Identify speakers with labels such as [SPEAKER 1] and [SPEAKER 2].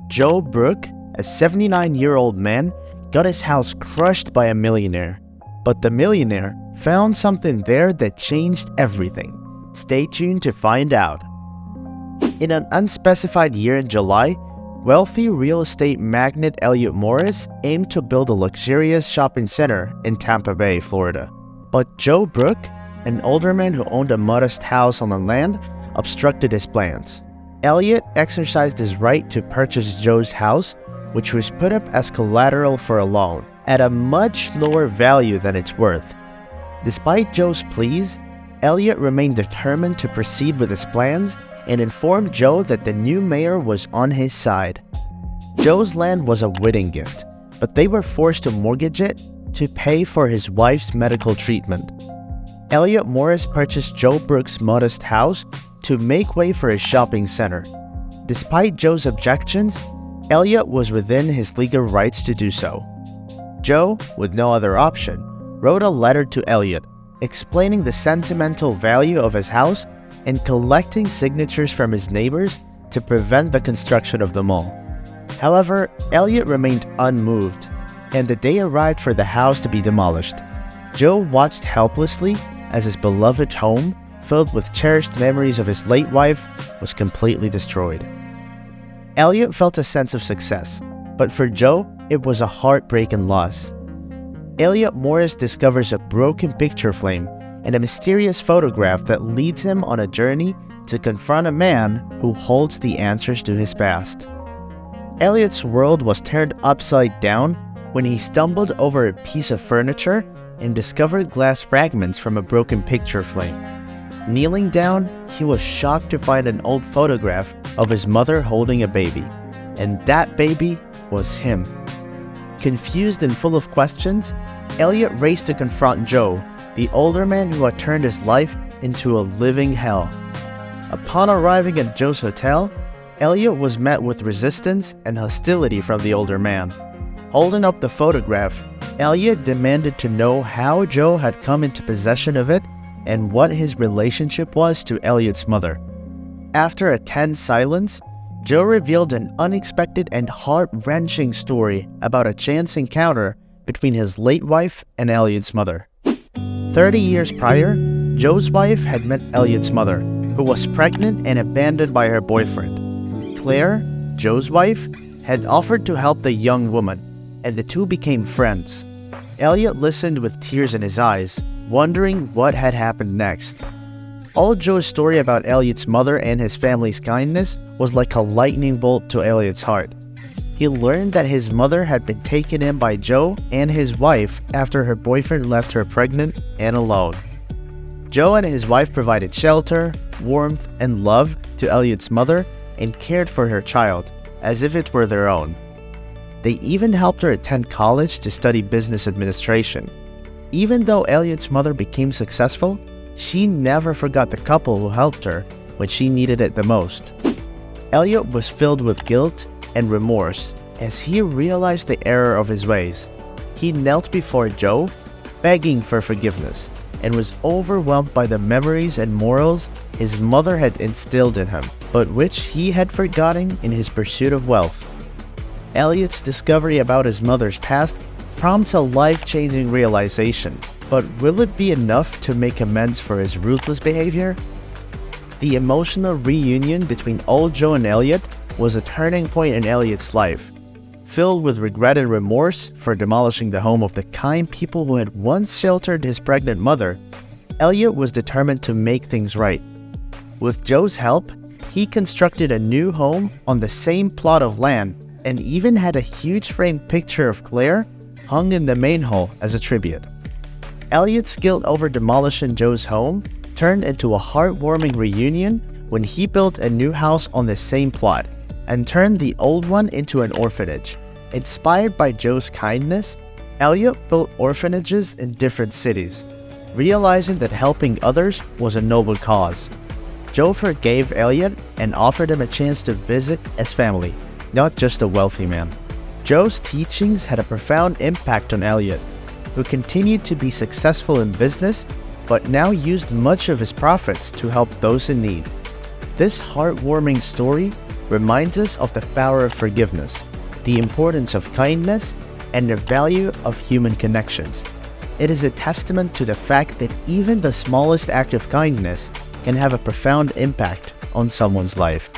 [SPEAKER 1] Joe Brooke, a 79-year-old man, got his house crushed by a millionaire. But the millionaire found something there that changed everything. Stay tuned to find out. In an unspecified year in July, wealthy real estate magnate Elliott Morris aimed to build a luxurious shopping center in Tampa Bay, Florida. But Joe Brooke, an older man who owned a modest house on the land, obstructed his plans. Elliot exercised his right to purchase Joe's house, which was put up as collateral for a loan, at a much lower value than it's worth. Despite Joe's pleas, Elliot remained determined to proceed with his plans and informed Joe that the new mayor was on his side. Joe's land was a wedding gift, but they were forced to mortgage it to pay for his wife's medical treatment. Elliott Morris purchased Joe Brooke's modest house to make way for his shopping center. Despite Joe's objections, Elliot was within his legal rights to do so. Joe, with no other option, wrote a letter to Elliot, explaining the sentimental value of his house and collecting signatures from his neighbors to prevent the construction of the mall. However, Elliot remained unmoved, and the day arrived for the house to be demolished. Joe watched helplessly as his beloved home, filled with cherished memories of his late wife, was completely destroyed. Elliot felt a sense of success, but for Joe, it was a heartbreaking loss. Elliott Morris discovers a broken picture frame and a mysterious photograph that leads him on a journey to confront a man who holds the answers to his past. Elliot's world was turned upside down when he stumbled over a piece of furniture and discovered glass fragments from a broken picture frame. Kneeling down, he was shocked to find an old photograph of his mother holding a baby, and that baby was him. Confused and full of questions, Elliot raced to confront Joe, the older man who had turned his life into a living hell. Upon arriving at Joe's hotel, Elliot was met with resistance and hostility from the older man. Holding up the photograph, Elliot demanded to know how Joe had come into possession of it and what his relationship was to Elliot's mother. After a tense silence, Joe revealed an unexpected and heart-wrenching story about a chance encounter between his late wife and Elliot's mother. 30 years prior, Joe's wife had met Elliot's mother, who was pregnant and abandoned by her boyfriend. Claire, Joe's wife, had offered to help the young woman, and the two became friends. Elliot listened with tears in his eyes, wondering what had happened next. All Joe's story about Elliot's mother and his family's kindness was like a lightning bolt to Elliot's heart. He learned that his mother had been taken in by Joe and his wife after her boyfriend left her pregnant and alone. Joe and his wife provided shelter, warmth, and love to Elliot's mother and cared for her child as if it were their own. They even helped her attend college to study business administration. Even though Elliot's mother became successful, she never forgot the couple who helped her when she needed it the most. Elliot was filled with guilt and remorse as he realized the error of his ways. He knelt before Joe, begging for forgiveness, and was overwhelmed by the memories and morals his mother had instilled in him, but which he had forgotten in his pursuit of wealth. Elliot's discovery about his mother's past prompts a life-changing realization, but will it be enough to make amends for his ruthless behavior? The emotional reunion between old Joe and Elliot was a turning point in Elliot's life. Filled with regret and remorse for demolishing the home of the kind people who had once sheltered his pregnant mother, Elliot was determined to make things right. With Joe's help, he constructed a new home on the same plot of land and even had a huge framed picture of Claire hung in the main hall as a tribute. Elliot's guilt over demolishing Joe's home turned into a heartwarming reunion when he built a new house on the same plot and turned the old one into an orphanage. Inspired by Joe's kindness, Elliot built orphanages in different cities, realizing that helping others was a noble cause. Joe forgave Elliot and offered him a chance to visit his family, not just a wealthy man. Joe's teachings had a profound impact on Elliot, who continued to be successful in business, but now used much of his profits to help those in need. This heartwarming story reminds us of the power of forgiveness, the importance of kindness, and the value of human connections. It is a testament to the fact that even the smallest act of kindness can have a profound impact on someone's life.